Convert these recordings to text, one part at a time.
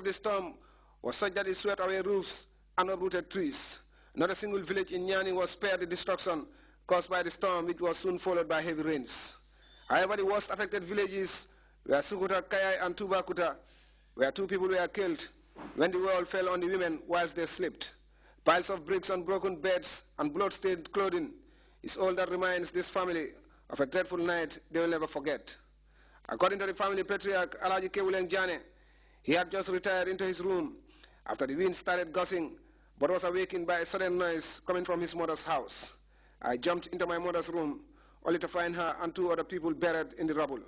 the storm was such that it swept away roofs and uprooted trees. Not a single village in Nyani was spared the destruction caused by the storm, which was soon followed by heavy rains. However, the worst affected villages were Sukuta, Kayai, and Tubakuta, where 2 people were killed when the wall fell on the women whilst they slept. Piles of bricks and broken beds and blood-stained clothing is all that reminds this family of a dreadful night they will never forget. According to the family patriarch, Alaji Kewuleng Jane, he had just retired into his room after the wind started gusting, but was awakened by a sudden noise coming from his mother's house. I jumped into my mother's room, only to find her and 2 other people buried in the rubble.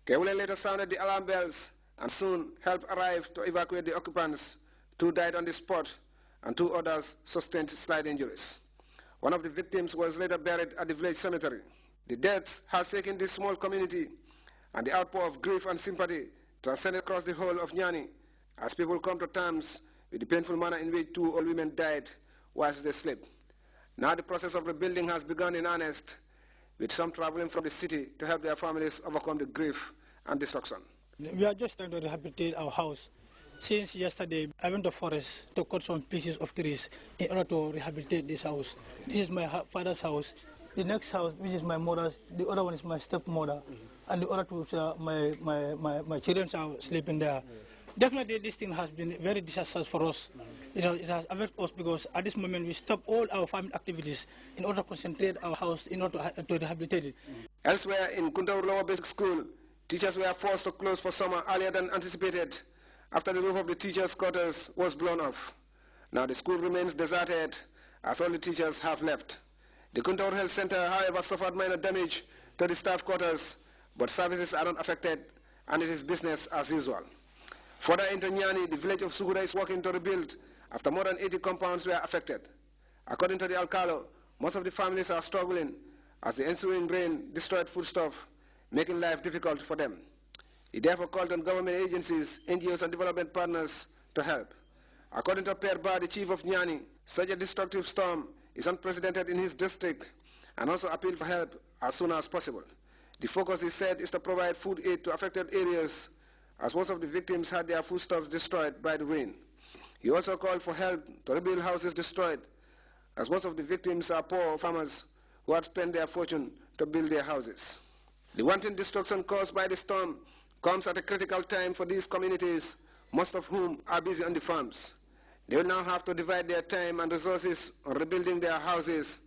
Kewuleng later sounded the alarm bells, and soon help arrived to evacuate the occupants. 2 died on the spot, and 2 others sustained slight injuries. One of the victims was later buried at the village cemetery. The death has taken this small community, and the outpour of grief and sympathy transcended across the whole of Nyani, as people come to terms with the painful manner in which 2 old women died whilst they slept. Now the process of rebuilding has begun in earnest, with some traveling from the city to help their families overcome the grief and destruction. We are just trying to rehabilitate our house. Since yesterday, I went to the forest to cut some pieces of trees in order to rehabilitate this house. This is my father's house. The next house, which is my mother's, the other one is my stepmother, and the other 2 my children are sleeping there. Definitely, this thing has been very disastrous for us. It has affected us because at this moment we stop all our farming activities in order to concentrate our house in order to rehabilitate it. Elsewhere in Kuntaur Lower Basic School, teachers were forced to close for summer earlier than anticipated after the roof of the teachers' quarters was blown off. Now the school remains deserted as all the teachers have left. The Kuntaur Health Center, however, suffered minor damage to the staff quarters, but services are not affected and it is business as usual. Further into Nyani, the village of Sukuta is working to rebuild after more than 80 compounds were affected. According to the Alcalo, most of the families are struggling as the ensuing rain destroyed foodstuff, making life difficult for them. He therefore called on government agencies, NGOs and development partners to help. According to Per Ba, the chief of Nyani, such a destructive storm is unprecedented in his district and also appealed for help as soon as possible. The focus, he said, is to provide food aid to affected areas as most of the victims had their foodstuffs destroyed by the rain. He also called for help to rebuild houses destroyed as most of the victims are poor farmers who had spent their fortune to build their houses. The wanton destruction caused by the storm comes at a critical time for these communities, most of whom are busy on the farms. They will now have to divide their time and resources on rebuilding their houses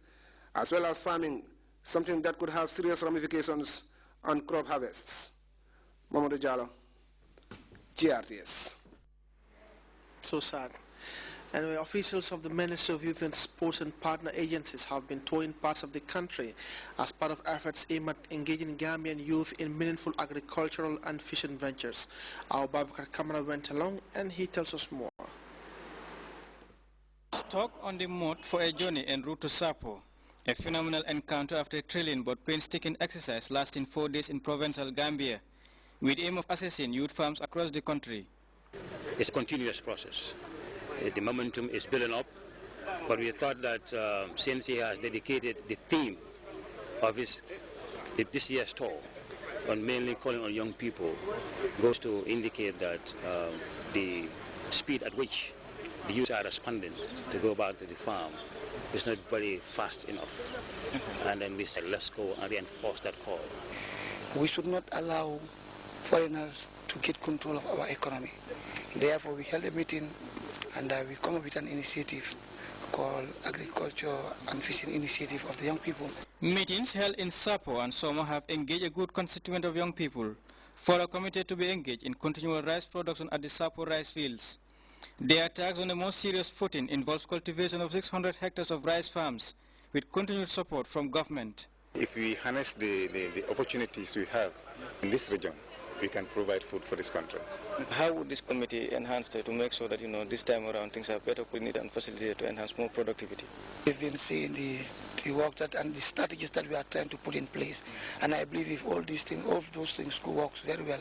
as well as farming, something that could have serious ramifications on crop harvests. Mamadou Jallo, Grts. So sad. Anyway, officials of the Ministry of Youth and Sports and partner agencies have been touring parts of the country as part of efforts aimed at engaging Gambian youth in meaningful agricultural and fishing ventures. Our Babakar Kamara went along and he tells us more. Stuck on the mud for a journey en route to Sapo, a phenomenal encounter after a thrilling but painstaking exercise lasting 4 days in provincial Gambia, with the aim of assessing youth farms across the country. It's a continuous process. The momentum is building up, but we thought that since he has dedicated the theme of this year's tour on mainly calling on young people, goes to indicate that the speed at which the youth are responding to go back to the farm is not very fast enough. And then we said, let's go and reinforce that call. We should not allow foreigners to get control of our economy. Therefore, we held a meeting and we come up with an initiative called Agriculture and Fishing Initiative of the Young People. Meetings held in Sapo and Soma have engaged a good constituent of young people, further committed to be engaged in continual rice production at the Sapo rice fields. Their task on a more serious footing involves cultivation of 600 hectares of rice farms with continued support from government. If we harness the opportunities we have in this region, we can provide food for this country. How would this committee enhance to make sure that this time around things are better coordinated and facilitated to enhance more productivity? We've been seeing the work and the strategies that we are trying to put in place, and I believe if all those things could work very well,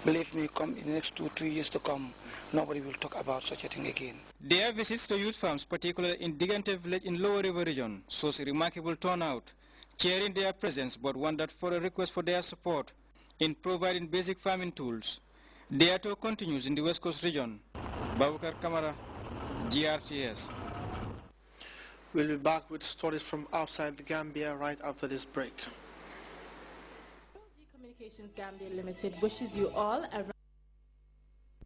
believe me, come in the next 2-3 years to come, nobody will talk about such a thing again. Their visits to youth farms, particularly in Digante village in Lower River region, shows a remarkable turnout, cheering their presence, but one that for a request for their support in providing basic farming tools. Day 2 continues in the West Coast region. Babukar Kamara, GRTS. We'll be back with stories from outside the Gambia right after this break. Communications Gambia Limited wishes you all a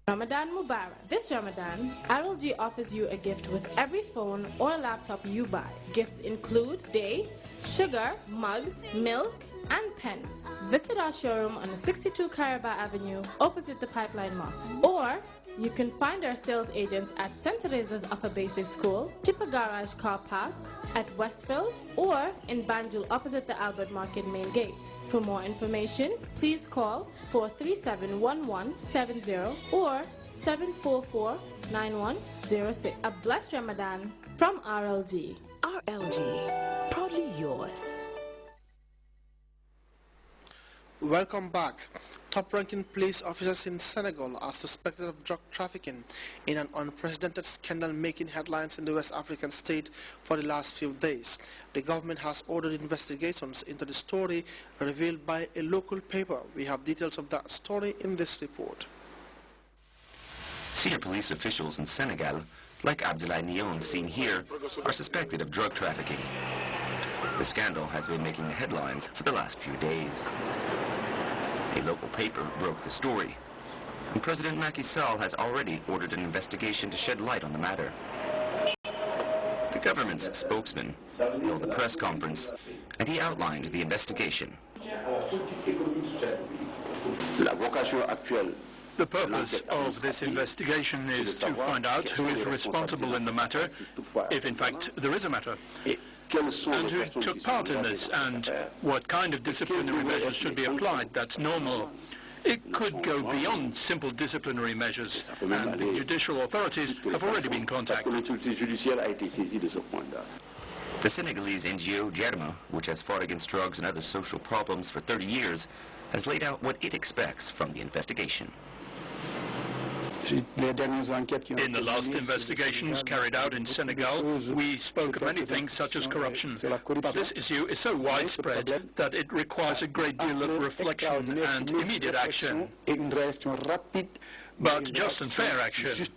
Ramadan Mubarak. This Ramadan, RLG offers you a gift with every phone or laptop you buy. Gifts include dates, sugar, mugs, milk, and pens. Visit our showroom on 62 Caraba Avenue, opposite the Pipeline Mosque. Or you can find our sales agents at St. Teresa's Upper Basic School, Chippa Garage Car Park, at Westfield, or in Banjul opposite the Albert Market main gate. For more information, please call 437-1170 or 744-9106. A blessed Ramadan from RLG. RLG, proudly yours. Welcome back. Top-ranking police officers in Senegal are suspected of drug trafficking in an unprecedented scandal making headlines in the West African state for the last few days. The government has ordered investigations into the story revealed by a local paper. We have details of that story in this report. Senior police officials in Senegal, like Abdoulaye Nyon seen here, are suspected of drug trafficking. The scandal has been making the headlines for the last few days. A local paper broke the story, and President Macky Sall has already ordered an investigation to shed light on the matter. The government's spokesman held a press conference, and he outlined the investigation. The purpose of this investigation is to find out who is responsible in the matter, if in fact there is a matter, and who took part in this, and what kind of disciplinary measures should be applied. That's normal. It could go beyond simple disciplinary measures, and the judicial authorities have already been contacted. The Senegalese NGO Germa, which has fought against drugs and other social problems for 30 years, has laid out what it expects from the investigation. In the last investigations carried out in Senegal, we spoke of many things such as corruption. But this issue is so widespread that it requires a great deal of reflection and immediate action. But just and fair action.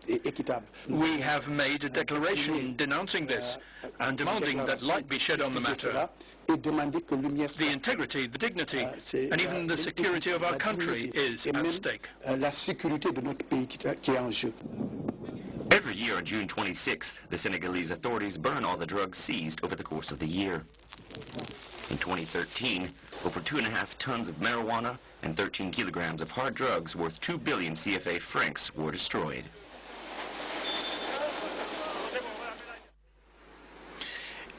We have made a declaration denouncing this and demanding that light be shed on the matter. The integrity, the dignity, and even the security of our country is at stake. Every year on June 26th, the Senegalese authorities burn all the drugs seized over the course of the year. In 2013, over 2.5 tons of marijuana and 13 kilograms of hard drugs worth 2 billion CFA francs were destroyed.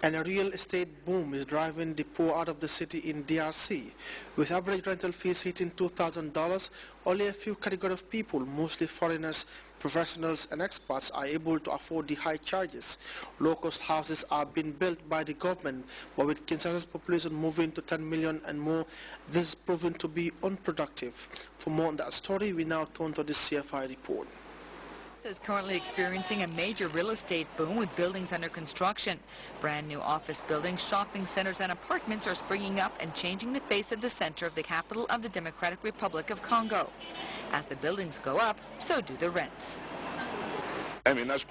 And a real estate boom is driving the poor out of the city in DRC. With average rental fees hitting $2,000, only a few categories of people, mostly foreigners, professionals and expats, are able to afford the high charges. Low-cost houses are being built by the government, but with Kinshasa's population moving to 10 million and more, this is proving to be unproductive. For more on that story, we now turn to the CFI report. Is currently experiencing a major real estate boom with buildings under construction. Brand new office buildings, shopping centers and apartments are springing up and changing the face of the center of the capital of the Democratic Republic of Congo. As the buildings go up, so do the rents. An average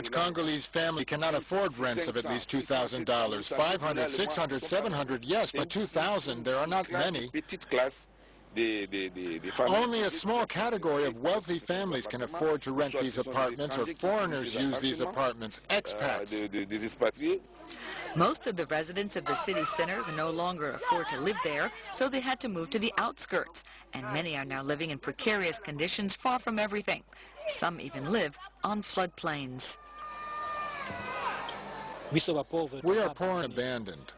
Congolese family cannot afford rents of at least $2,000. $500, $600, $700, yes, but $2,000, there are not many. Only a small category of wealthy families can afford to rent these apartments, or foreigners use these apartments, expats. Most of the residents of the city center can no longer afford to live there, so they had to move to the outskirts. And many are now living in precarious conditions far from everything. Some even live on floodplains. We are poor and abandoned.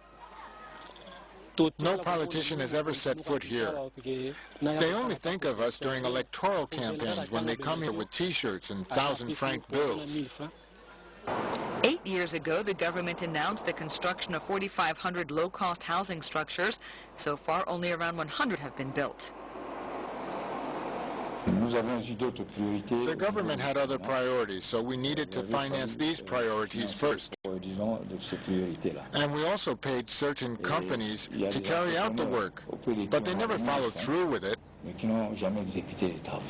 No politician has ever set foot here. They only think of us during electoral campaigns when they come here with T-shirts and 1,000-franc bills. 8 years ago, the government announced the construction of 4,500 low-cost housing structures. So far, only around 100 have been built. The government had other priorities, so we needed to finance these priorities first. And we also paid certain companies to carry out the work, but they never followed through with it. mais qui n'ont jamais exécuté les travaux.